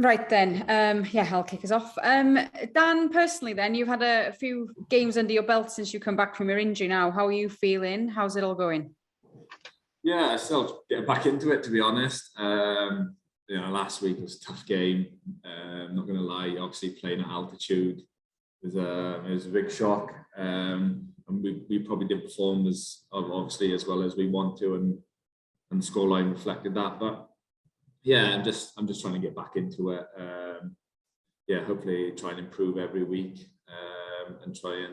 Right then, yeah, I'll kick us off. Dan, personally, then you've had a few games under your belt since you come back from your injury. Now, how are you feeling? How's it all going? Yeah, I still get back into it, to be honest. Last week was a tough game. Not going to lie, obviously playing at altitude was a big shock. And we probably didn't perform as obviously as well as we want to, and the scoreline reflected that. But yeah, I'm just trying to get back into it. Hopefully try and improve every week, and try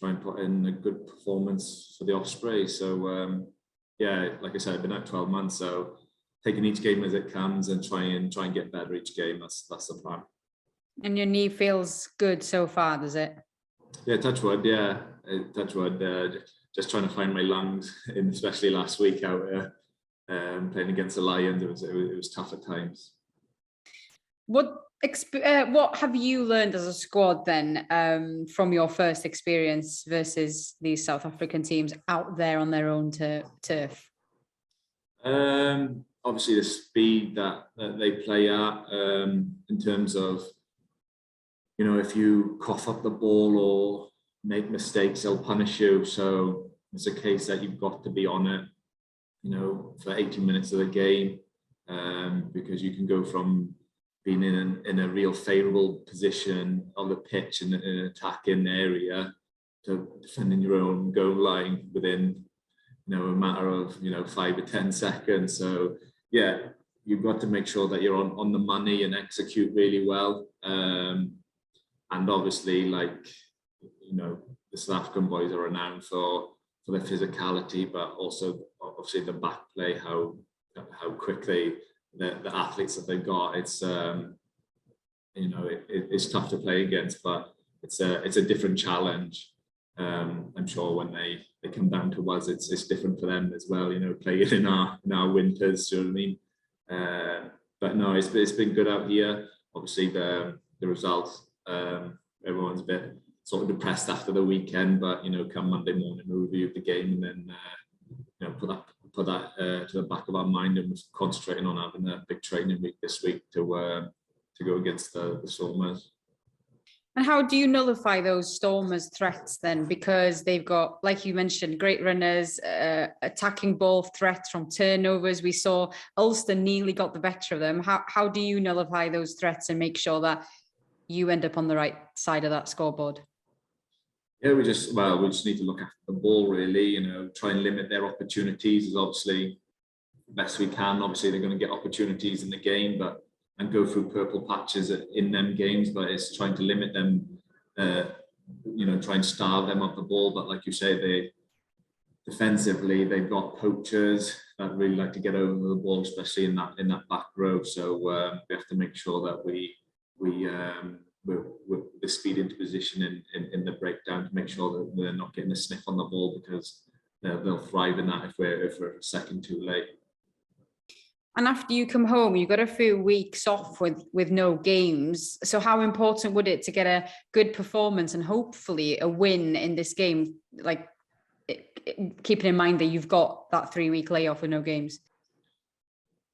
and put in a good performance for the Osprey. So like I said, I've been out 12 months, so taking each game as it comes and try and get better each game. That's the plan. And your knee feels good so far, does it? Yeah, touch wood. Yeah, touch wood. Just trying to find my lungs, especially last week out playing against the Lions. It was tough at times. What have you learned as a squad then, from your first experience versus these South African teams out there on their own turf? Obviously, the speed that they play at, in terms of, if you cough up the ball or make mistakes, they'll punish you. So it's a case that you've got to be on it, for 80 minutes of the game, because you can go from being in a real favourable position on the pitch in an attacking area to defending your own goal line within, a matter of 5 or 10 seconds. So yeah, you've got to make sure that you're on the money and execute really well. And obviously, the South African boys are renowned for their physicality, but also obviously the back play, how quickly the athletes that they've got. It's it's tough to play against, but it's a different challenge. I'm sure when they come down to us, it's different for them as well. Playing in our winters, do you know what I mean? But no, it's been good out here. Obviously the results. Everyone's a bit sort of depressed after the weekend, but come Monday morning we'll review the game and then put that to the back of our mind, and we're concentrating on having a big training week this week to go against the Stormers. And how do you nullify those Stormers threats then? Because they've got, like you mentioned, great runners, attacking ball threats from turnovers. We saw Ulster nearly got the better of them. How do you nullify those threats and make sure that you end up on the right side of that scoreboard? Yeah, we just need to look after the ball, really, try and limit their opportunities as obviously best we can. Obviously they're going to get opportunities in the game, and go through purple patches in them games, but it's trying to limit them, try and starve them off the ball. But like you say, defensively, they've got poachers that really like to get over the ball, especially in that back row. So we have to make sure that we're the speed into position in the breakdown to make sure that they're not getting a sniff on the ball, because they'll thrive in that if we're a second too late. And after you come home, you've got a few weeks off with no games. So how important would it to get a good performance and hopefully a win in this game, like keeping in mind that you've got that 3-week layoff with no games?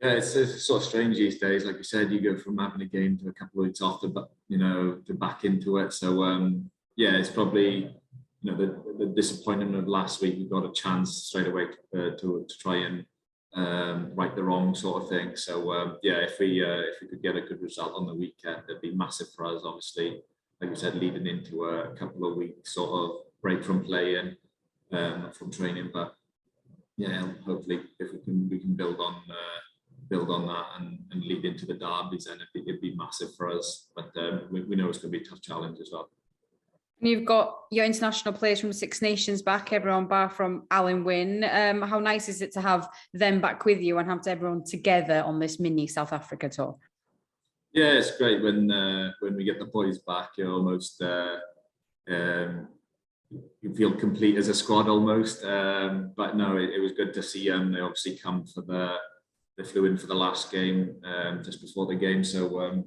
Yeah, it's sort of strange these days. Like you said, you go from having a game to a couple of weeks off to back into it. So it's probably the disappointment of last week. We got a chance straight away to try and right the wrong sort of thing. So if we could get a good result on the weekend, it'd be massive for us. Obviously, like you said, leading into a couple of weeks sort of break from playing, from training. But yeah, hopefully if we can build on that and lead into the derbies, and it'd be massive for us. But we know it's going to be a tough challenge as well. You've got your international players from Six Nations back, everyone bar from Alan Wynne. How nice is it to have them back with you and have everyone together on this mini South Africa tour? Yeah, it's great when we get the boys back. You're almost you feel complete as a squad almost. But no, it was good to see them. They obviously they flew in for the last game just before the game. So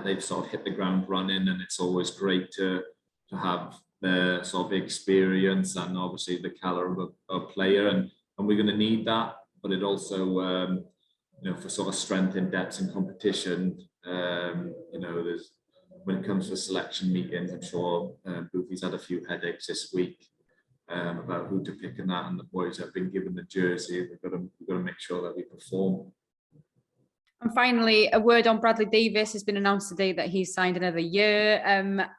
they've sort of hit the ground running, and it's always great to have the sort of experience and obviously the caliber of player, and we're going to need that. But it also for sort of strength in depth and competition. There's when it comes to selection meetings, I'm sure Boothie's had a few headaches this week about who to pick and that, and the boys have been given the jersey. We've got to make sure that we perform. And finally, a word on Bradley Davis. Has been announced today that he's signed another year.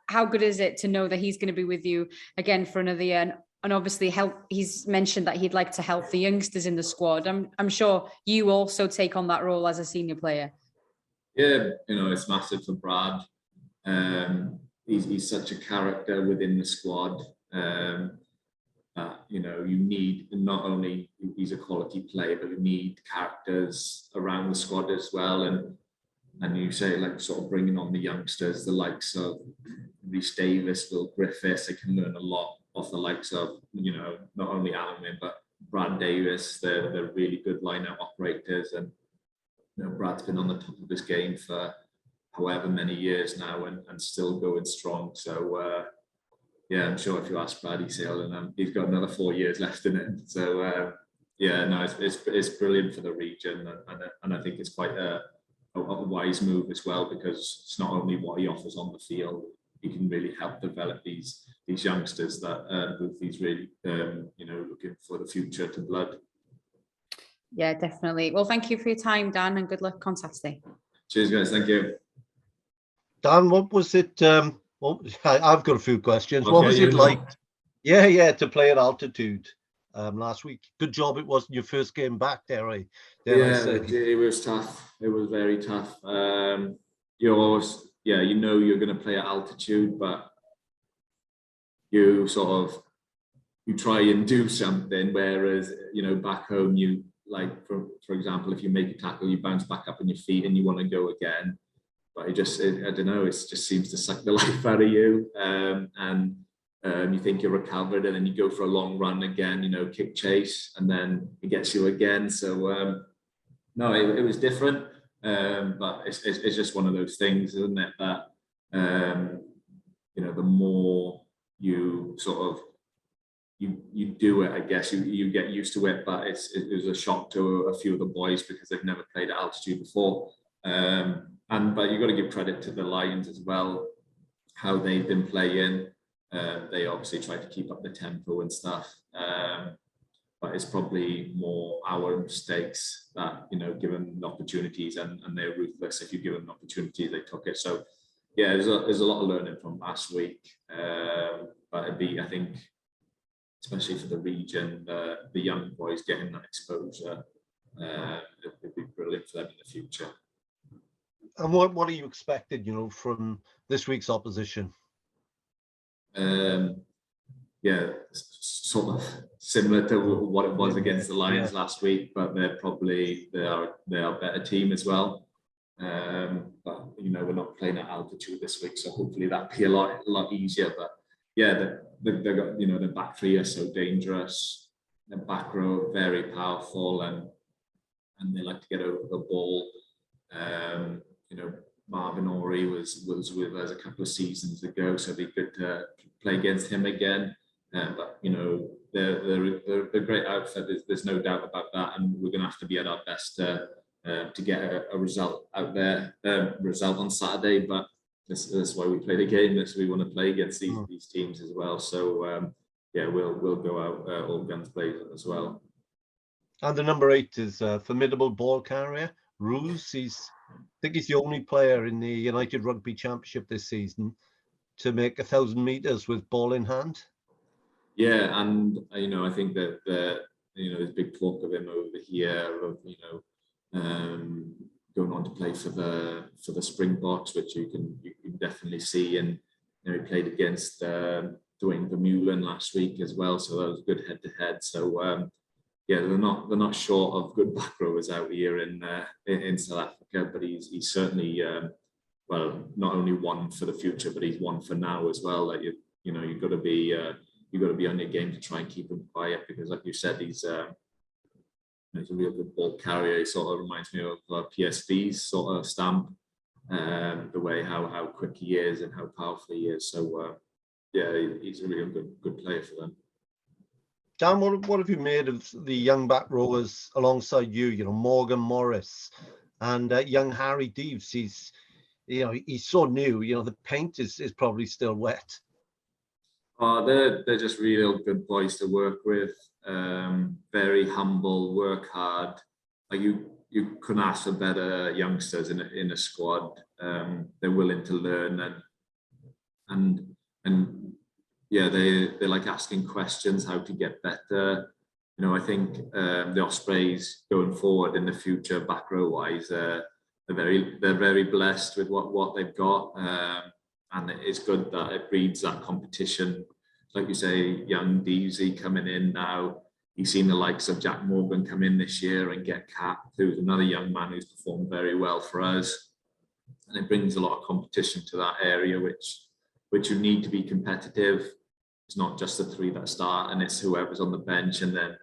How good is it to know that he's going to be with you again for another year? And obviously, he's mentioned that he'd like to help the youngsters in the squad. I'm sure you also take on that role as a senior player. Yeah, it's massive for Brad. He's such a character within the squad. You need, not only he's a quality player, but you need characters around the squad as well. And you say, like, sort of bringing on the youngsters, the likes of Rhys Davis, Will Griffiths, they can learn a lot off the likes of, not only Alan Wynne, but Brad Davis. They're really good line-out operators. And, Brad's been on the top of his game for however many years now and still going strong. So, yeah, I'm sure if you ask Brad, he's got another 4 years left in it. So, it's brilliant for the region. And I think it's quite a wise move as well, because it's not only what he offers on the field, he can really help develop these youngsters that Boothie's really, looking for the future to blood. Yeah, definitely. Well, thank you for your time, Dan, and good luck on Saturday. Cheers, guys. Thank you. Dan, what was it? I've got a few questions. Okay, what was it like? Yeah, to play at altitude last week. Good job. It wasn't your first game back there, eh? It was tough. It was very tough. You're always, you're going to play at altitude, but you try and do something. Whereas, back home, you, like, for example, if you make a tackle, you bounce back up on your feet and you want to go again. But I don't know, it just seems to suck the life out of you. You think you're recovered, and then you go for a long run again, kick chase, and then it gets you again. So, no, it was different. But it's just one of those things, isn't it? That, the more you you do it, I guess you get used to it. But it was a shock to a few of the boys because they've never played at altitude before. But you've got to give credit to the Lions as well, how they've been playing. They obviously try to keep up the tempo and stuff. But it's probably more our mistakes that, give them opportunities, and they're ruthless. If you give them an opportunity, they took it. So, yeah, there's a lot of learning from last week. But I think, especially for the region, the young boys getting that exposure, it'd be brilliant for them in the future. And what are you expected, from this week's opposition? Sort of similar to what it was against the Lions last week, but they are a better team as well. But we're not playing at altitude this week, so hopefully that'll be a lot easier. But yeah, they've got, the back three are so dangerous, the back row very powerful, and they like to get over the ball. Marvin Ory was with us a couple of seasons ago, so it'd be good to play against him again. But they're a great outfit. There's no doubt about that, and we're going to have to be at our best to get a result out there, result on Saturday. But that's why we play the game. That's we want to play against these teams as well. So we'll go out all guns blazing as well. And the number 8 is a formidable ball carrier, Roos. I think he's the only player in the United Rugby Championship this season to make 1,000 meters with ball in hand. Yeah, and I think that there's big talk of him over here of going on to play for the Springboks, which you can definitely see. And he played against Dwayne Vermeulen last week as well, so that was a good head-to-head. So they're not short of good back rowers out here in South Africa, but he's certainly not only one for the future, but he's one for now as well. Like you've got to be on your game to try and keep him quiet, because like you said, he's a real good ball carrier. He sort of reminds me of PSV's sort of stamp, the way how quick he is and how powerful he is. So he's a real good player for them. Dan, what have you made of the young back rowers alongside you? You know, Morgan Morris and young Harry Deves. He's so new. You know, the paint is probably still wet. They're just real good boys to work with. Very humble, work hard. Like you couldn't ask for better youngsters in a squad. They're willing to learn and yeah, they like asking questions, how to get better. You know, I think the Ospreys going forward in the future, back row wise, they're very blessed with what they've got. And it's good that it breeds that competition. Like you say, young Deasy coming in now. You've seen the likes of Jack Morgan come in this year and get capped, who's another young man who's performed very well for us. And it brings a lot of competition to that area, which you need to be competitive. It's not just the three that start, and it's whoever's on the bench. And then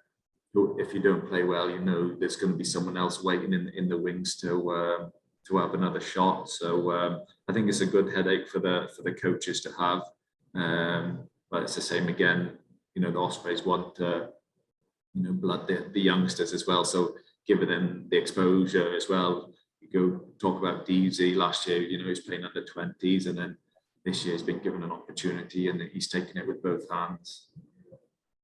if you don't play well, you know there's going to be someone else waiting in the wings to have another shot. So I think it's a good headache for the coaches to have. But it's the same again. You know, the Ospreys want to blood the youngsters as well. So giving them the exposure as well. You go talk about DZ last year. You know, he's playing under 20s, and then this year he's been given an opportunity and he's taken it with both hands.